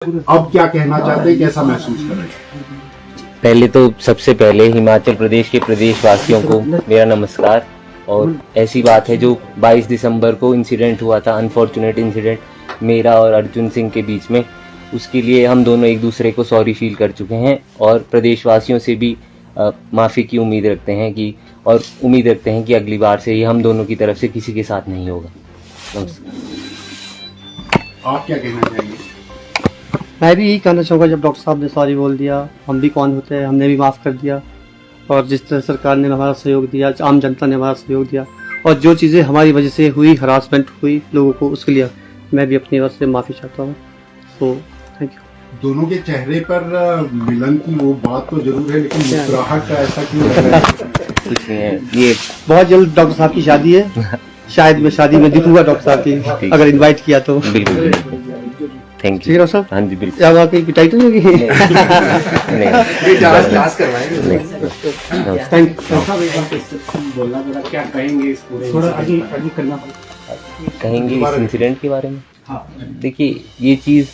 अब क्या कहना चाहते हैं, कैसा महसूस कर रहे हैं? पहले तो सबसे पहले हिमाचल प्रदेश के प्रदेशवासियों को मेरा नमस्कार। और ऐसी बात है जो 22 दिसंबर को इंसिडेंट हुआ था, अनफॉर्चुनेट इंसिडेंट मेरा और अर्जुन सिंह के बीच में, उसके लिए हम दोनों एक दूसरे को सॉरी फील कर चुके हैं और प्रदेशवासियों से भी माफ़ी की उम्मीद रखते हैं कि अगली बार से ये हम दोनों की तरफ से किसी के साथ नहीं होगा। नमस्कार। आप क्या कहना चाहेंगे? मैं भी यही कहना चाहूँगा, जब डॉक्टर साहब ने सॉरी बोल दिया, हम भी कौन होते हैं, हमने भी माफ़ कर दिया। और जिस तरह सरकार ने हमारा सहयोग दिया, आम जनता ने हमारा सहयोग दिया, और जो चीज़ें हमारी वजह से हुई, हरासमेंट हुई लोगों को, उसके लिए मैं भी अपनी ओर से माफ़ी चाहता हूँ। तो थैंक यू। दोनों के चेहरे पर मिलन की वो बात तो जरूर है, लेकिन मुस्कुराहट का ऐसा क्यों लग रहा है? कुछ नहीं है, ये बहुत जल्द डॉक्टर साहब की शादी है, शायद मैं शादी में दिखूंगा डॉक्टर साहब की, अगर इन्वाइट किया तो। बिल्कुल थैंक यू। ठीक है साहब। हाँ जी बिल्कुल। या वहाँ की पिटाई तो नहीं होगी? नहीं क्या कहेंगे इस पूरे, थोड़ा आगे करना कहेंगे इस इंसिडेंट के बारे में? देखिए, ये चीज़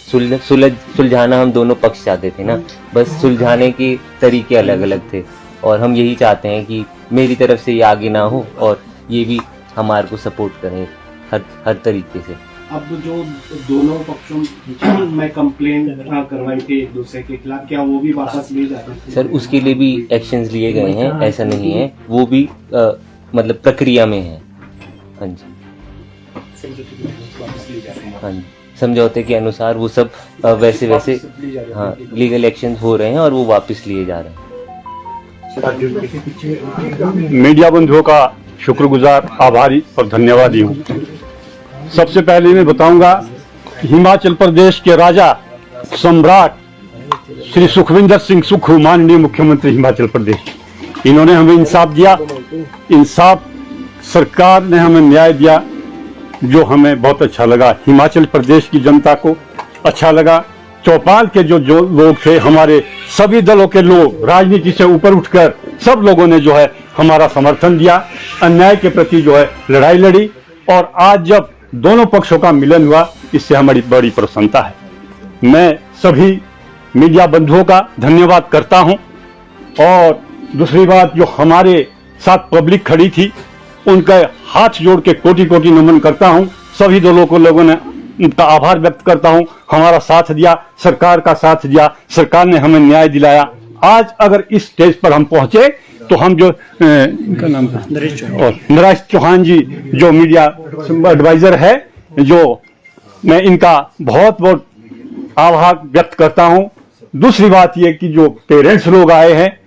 सुलझाना हम दोनों पक्ष चाहते थे ना, बस सुलझाने के तरीके अलग अलग थे, और हम यही चाहते हैं कि मेरी तरफ से ये आगे ना हो और ये भी हमारे को सपोर्ट करें हर तरीके से। अब जो दोनों पक्षों में कंप्लेंट करवाई थी एक दूसरे के खिलाफ, क्या वो भी वापस लिए जाते हैं? सर, उसके लिए भी एक्शंस लिए गए हैं, ऐसा नहीं है, वो भी मतलब प्रक्रिया में है। हाँ जी, हाँ जी, समझौते के अनुसार वो सब वैसे हाँ लीगल एक्शन हो रहे हैं और वो वापस लिए जा रहे हैं। मीडिया बंधुओं का शुक्रगुजार, आभारी और धन्यवादी हूँ। सबसे पहले मैं बताऊंगा कि हिमाचल प्रदेश के राजा सम्राट श्री सुखविंदर सिंह सुक्खू, माननीय मुख्यमंत्री हिमाचल प्रदेश, इन्होंने हमें इंसाफ दिया। इंसाफ, सरकार ने हमें न्याय दिया, जो हमें बहुत अच्छा लगा। हिमाचल प्रदेश की जनता को अच्छा लगा। चौपाल के जो लोग थे, हमारे सभी दलों के लोग, राजनीति से ऊपर उठकर सब लोगों ने जो है हमारा समर्थन दिया, अन्याय के प्रति जो है लड़ाई लड़ी, और आज जब दोनों पक्षों का मिलन हुआ, इससे हमारी बड़ी प्रसन्नता है। मैं सभी मीडिया बंधुओं का धन्यवाद करता हूं, और दूसरी बात, जो हमारे साथ पब्लिक खड़ी थी, उनका हाथ जोड़ के कोटि कोटि नमन करता हूं। सभी दलों को लोगों ने उनका आभार व्यक्त करता हूं, हमारा साथ दिया, सरकार का साथ दिया, सरकार ने हमें न्याय दिलाया। आज अगर इस स्टेज पर हम पहुंचे तो हम जो इनका नाम था नरेश चौहान जी, जो मीडिया एडवाइजर है, जो मैं इनका बहुत बहुत आभार व्यक्त करता हूं। दूसरी बात यह कि जो पेरेंट्स लोग आए हैं,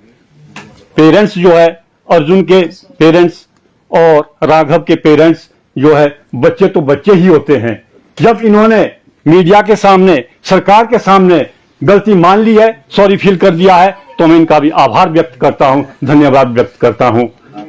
पेरेंट्स जो है, अर्जुन के पेरेंट्स और राघव के पेरेंट्स जो है, बच्चे तो बच्चे ही होते हैं। जब इन्होंने मीडिया के सामने, सरकार के सामने गलती मान ली है, सॉरी फील कर दिया है, तो मैं इनका भी आभार व्यक्त करता हूं, धन्यवाद व्यक्त करता हूं।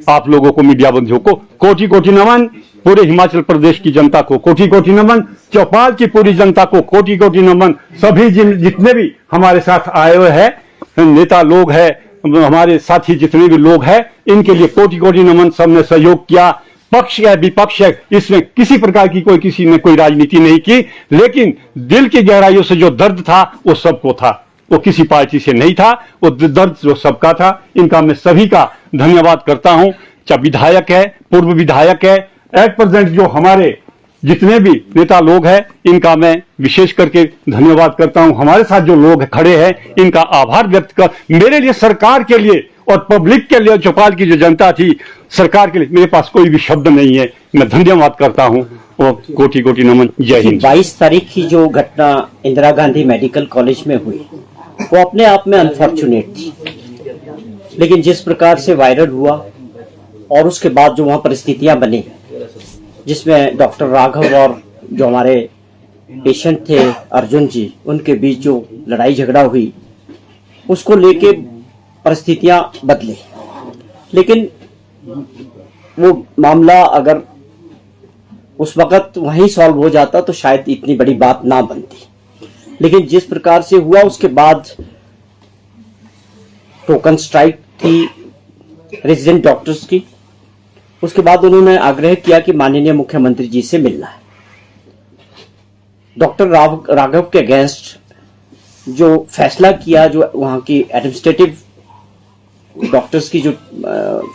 आप लोगों को, मीडिया बंधुओं को कोटि कोटि नमन, पूरे हिमाचल प्रदेश की जनता को कोटि कोटि नमन, चौपाल की पूरी जनता को कोटि कोटि नमन। सभी जितने भी हमारे साथ आए हुए हैं नेता लोग हैं, हमारे साथी जितने भी लोग हैं, इनके लिए कोटि कोटि नमन। सबने सहयोग किया, पक्ष है विपक्ष है, इसमें किसी प्रकार की किसी ने कोई राजनीति नहीं की, लेकिन दिल की गहराइयों से जो दर्द था वो सबको था, वो किसी पार्टी से नहीं था, वो दर्द जो सबका था। इनका मैं सभी का धन्यवाद करता हूं, चाहे विधायक है, पूर्व विधायक है, एट प्रेजेंट जो हमारे जितने भी नेता लोग हैं, इनका मैं विशेष करके धन्यवाद करता हूं। हमारे साथ जो लोग खड़े हैं, इनका आभार व्यक्त कर, मेरे लिए, सरकार के लिए और पब्लिक के लिए, चौपाल की जो जनता थी, सरकार के लिए मेरे पास कोई भी शब्द नहीं है। मैं धन्यवाद करता हूं और कोटि कोटि नमन। जय हिंद। 22 तारीख की जो घटना इंदिरा गांधी मेडिकल कॉलेज में हुई, वो अपने आप में अनफॉर्चुनेट थी, लेकिन जिस प्रकार से वायरल हुआ और उसके बाद जो वहां परिस्थितियां बनी, जिसमें डॉक्टर राघव और जो हमारे पेशेंट थे अर्जुन जी, उनके बीच जो लड़ाई झगड़ा हुई, उसको लेके परिस्थितियां बदली। लेकिन वो मामला अगर उस वक्त वहीं सॉल्व हो जाता तो शायद इतनी बड़ी बात ना बनती, लेकिन जिस प्रकार से हुआ, उसके बाद टोकन स्ट्राइक थी रेजिडेंट डॉक्टर्स की, उसके बाद उन्होंने आग्रह किया कि माननीय मुख्यमंत्री जी से मिलना है। डॉक्टर राघव के अगेंस्ट जो फैसला किया, जो वहाँ की एडमिनिस्ट्रेटिव डॉक्टर्स की जो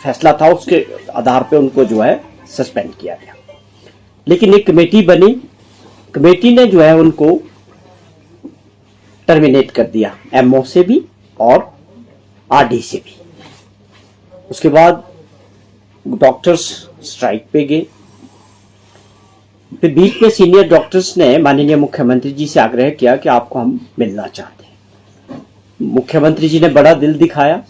फैसला था उसके आधार पे उनको जो है सस्पेंड किया गया। लेकिन एक कमेटी बनी, कमेटी ने जो है उनको टर्मिनेट कर दिया, एमओ से भी और आरडी से भी। उसके बाद डॉक्टर्स स्ट्राइक पे गए। फिर बीच में सीनियर डॉक्टर्स ने माननीय मुख्यमंत्री जी से आग्रह किया कि आपको हम मिलना चाहते हैं। मुख्यमंत्री जी ने बड़ा दिल दिखाया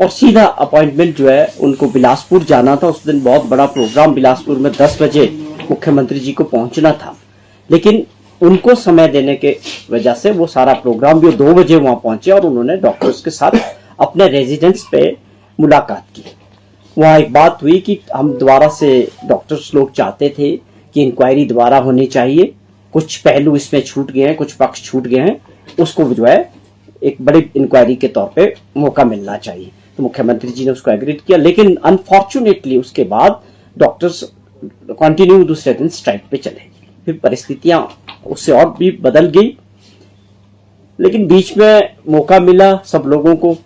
और सीधा अपॉइंटमेंट जो है उनको बिलासपुर जाना था। उस दिन बहुत बड़ा प्रोग्राम बिलासपुर में 10 बजे मुख्यमंत्री जी को पहुंचना था, लेकिन उनको समय देने के वजह से वो सारा प्रोग्राम भी 2 बजे वहां पहुंचे और उन्होंने डॉक्टर्स के साथ अपने रेजिडेंस पे मुलाकात की। वहां एक बात हुई कि हम दोबारा से डॉक्टर्स लोग चाहते थे कि इंक्वायरी दोबारा होनी चाहिए, कुछ पहलू इसमें छूट गए हैं, कुछ पक्ष छूट गए हैं, उसको जो है एक बड़ी इंक्वायरी के तौर पे मौका मिलना चाहिए। तो मुख्यमंत्री जी ने उसको एग्री किया, लेकिन अनफॉर्चुनेटली उसके बाद डॉक्टर्स कंटिन्यू दूसरे दिन स्ट्राइक पे चले। फिर परिस्थितियां उससे और भी बदल गई, लेकिन बीच में मौका मिला सब लोगों को,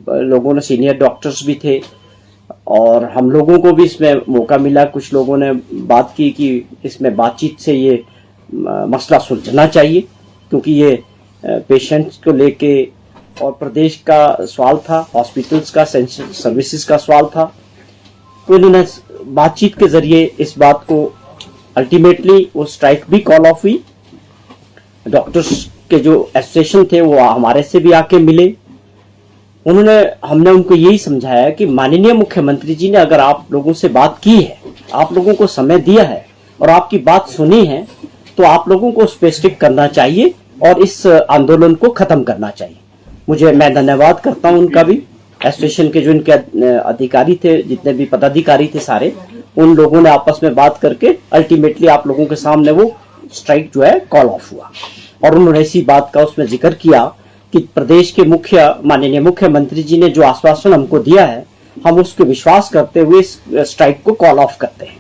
लोगों ने, सीनियर डॉक्टर्स भी थे और हम लोगों को भी इसमें मौका मिला। कुछ लोगों ने बात की कि इसमें बातचीत से ये मसला सुलझना चाहिए, क्योंकि ये पेशेंट्स को लेके और प्रदेश का सवाल था, हॉस्पिटल्स का, सर्विसेज का सवाल था। तो इन्होंने बातचीत के जरिए इस बात को अल्टीमेटली वो स्ट्राइक भी कॉल ऑफ हुई। डॉक्टर्स के जो एसोसिएशन थे वो हमारे से भी आके मिले। हमने उनको यही समझाया कि माननीय मुख्यमंत्री जी ने अगर आप लोगों से बात की है, आप लोगों को समय दिया है और आपकी बात सुनी है, तो आप लोगों को स्पेसिफिक करना चाहिए और इस आंदोलन को खत्म करना चाहिए। मैं धन्यवाद करता हूं उनका भी, एसोसिएशन के जो इनके अधिकारी थे, जितने भी पदाधिकारी थे सारे, उन लोगों ने आपस में बात करके अल्टीमेटली आप लोगों के सामने वो स्ट्राइक जो है कॉल ऑफ हुआ। और उन्होंने इसी बात का उसमें जिक्र किया कि प्रदेश के माननीय मुख्यमंत्री जी ने जो आश्वासन हमको दिया है, हम उसके विश्वास करते हुए इस स्ट्राइक को कॉल ऑफ करते हैं।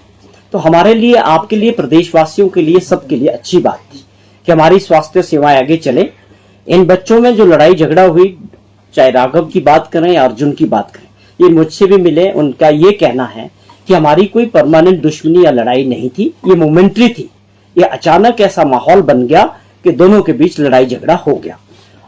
तो हमारे लिए, आपके लिए, प्रदेशवासियों के लिए, सबके लिए अच्छी बात थी कि हमारी स्वास्थ्य सेवाएं आगे चले। इन बच्चों में जो लड़ाई झगड़ा हुई, चाहे राघव की बात करें या अर्जुन की बात करें, ये मुझसे भी मिले, उनका ये कहना है कि हमारी कोई परमानेंट दुश्मनी या लड़ाई नहीं थी, ये मोमेंट्री थी। ये अचानक ऐसा माहौल बन गया कि दोनों के बीच लड़ाई झगड़ा हो गया।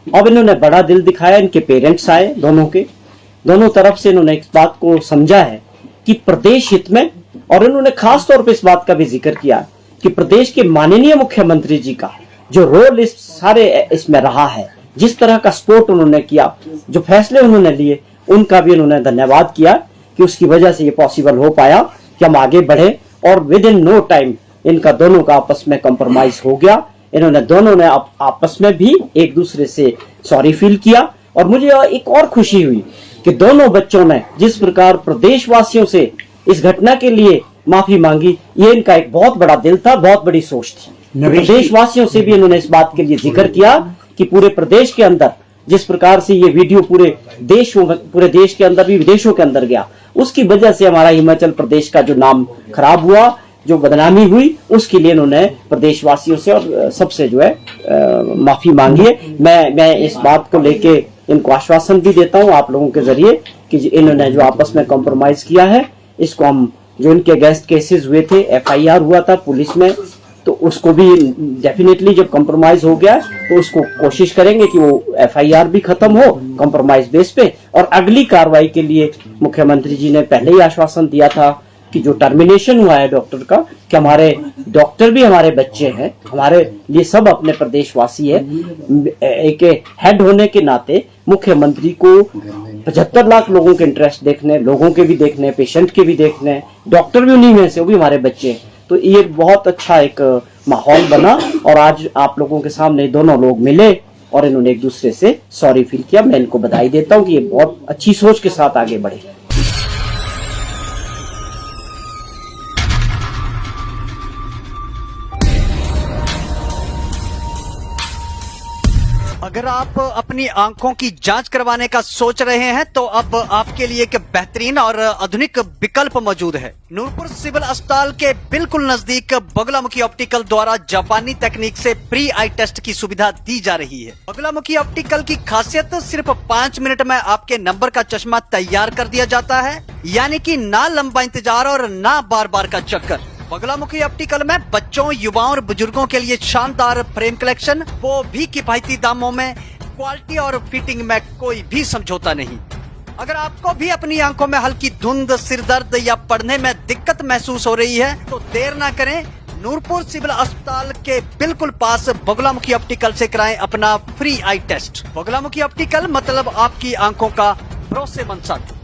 अब इन्होंने बड़ा दिल दिखाया, इनके पेरेंट्स आए, दोनों तरफ से इन्होंने इस बात को समझा है कि प्रदेश हित में, और इन्होंने खास तौर पे इस बात का भी जिक्र किया कि प्रदेश के माननीय मुख्यमंत्री जी का जो रोल इस सारे इसमें रहा है, जिस तरह का सपोर्ट उन्होंने किया, जो फैसले उन्होंने लिए, उनका भी उन्होंने धन्यवाद किया कि उसकी वजह से ये पॉसिबल हो पाया कि हम आगे बढ़े। और विद इन नो टाइम इनका दोनों का आपस में कॉम्प्रोमाइज हो गया। इन्होंने दोनों ने आपस में भी एक दूसरे से सॉरी फील किया। और मुझे एक और खुशी हुई कि दोनों बच्चों ने जिस प्रकार प्रदेशवासियों से इस घटना के लिए माफी मांगी, ये इनका एक बहुत बड़ा दिल था, बहुत बड़ी सोच थी। प्रदेशवासियों से भी इन्होंने इस बात के लिए जिक्र किया कि पूरे प्रदेश के अंदर जिस प्रकार से ये वीडियो पूरे देश के अंदर भी, विदेशों के अंदर गया, उसकी वजह से हमारा हिमाचल प्रदेश का जो नाम खराब हुआ, जो बदनामी हुई, उसके लिए इन्होंने प्रदेशवासियों से और सबसे जो है माफी मांगी है। मैं इस बात को लेके इनको आश्वासन भी देता हूं आप लोगों के जरिए कि इन्होंने जो आपस में कॉम्प्रोमाइज किया है, इसको हम, जो इनके अगेंस्ट केसेस हुए थे, एफआईआर हुआ था पुलिस में, तो उसको भी डेफिनेटली जब कॉम्प्रोमाइज हो गया तो उसको कोशिश करेंगे कि वो एफआईआर भी खत्म हो कॉम्प्रोमाइज बेस पे। और अगली कार्रवाई के लिए मुख्यमंत्री जी ने पहले ही आश्वासन दिया था कि जो टर्मिनेशन हुआ है डॉक्टर का, कि हमारे डॉक्टर भी हमारे बच्चे हैं, हमारे लिए सब अपने प्रदेशवासी है। एक हेड होने के नाते मुख्यमंत्री को 75 लाख लोगों के इंटरेस्ट देखने, लोगों के भी देखने, पेशेंट के भी देखने, डॉक्टर भी उन्हीं में से, वो भी हमारे बच्चे हैं। तो ये बहुत अच्छा एक माहौल बना और आज आप लोगों के सामने दोनों लोग मिले और इन्होंने एक दूसरे से सॉरी फील किया। मैं इनको बधाई देता हूँ कि ये बहुत अच्छी सोच के साथ आगे बढ़े। अगर आप अपनी आंखों की जांच करवाने का सोच रहे हैं तो अब आपके लिए एक बेहतरीन और आधुनिक विकल्प मौजूद है। नूरपुर सिविल अस्पताल के बिल्कुल नजदीक बगुलामुखी ऑप्टिकल द्वारा जापानी तकनीक से प्री आई टेस्ट की सुविधा दी जा रही है। बगुलामुखी ऑप्टिकल की खासियत सिर्फ 5 मिनट में आपके नंबर का चश्मा तैयार कर दिया जाता है, यानी कि ना लंबा इंतजार और ना बार बार का चक्कर। बगुलामुखी ऑप्टिकल में बच्चों, युवाओं और बुजुर्गों के लिए शानदार फ्रेम कलेक्शन, वो भी किफायती दामों में। क्वालिटी और फिटिंग में कोई भी समझौता नहीं। अगर आपको भी अपनी आंखों में हल्की धुंध, सिरदर्द या पढ़ने में दिक्कत महसूस हो रही है तो देर ना करें, नूरपुर सिविल अस्पताल के बिल्कुल पास बगुलामुखी ऑप्टिकल से कराएं अपना फ्री आई टेस्ट। बगुलामुखी ऑप्टिकल मतलब आपकी आंखों का भरोसेमंद साथी।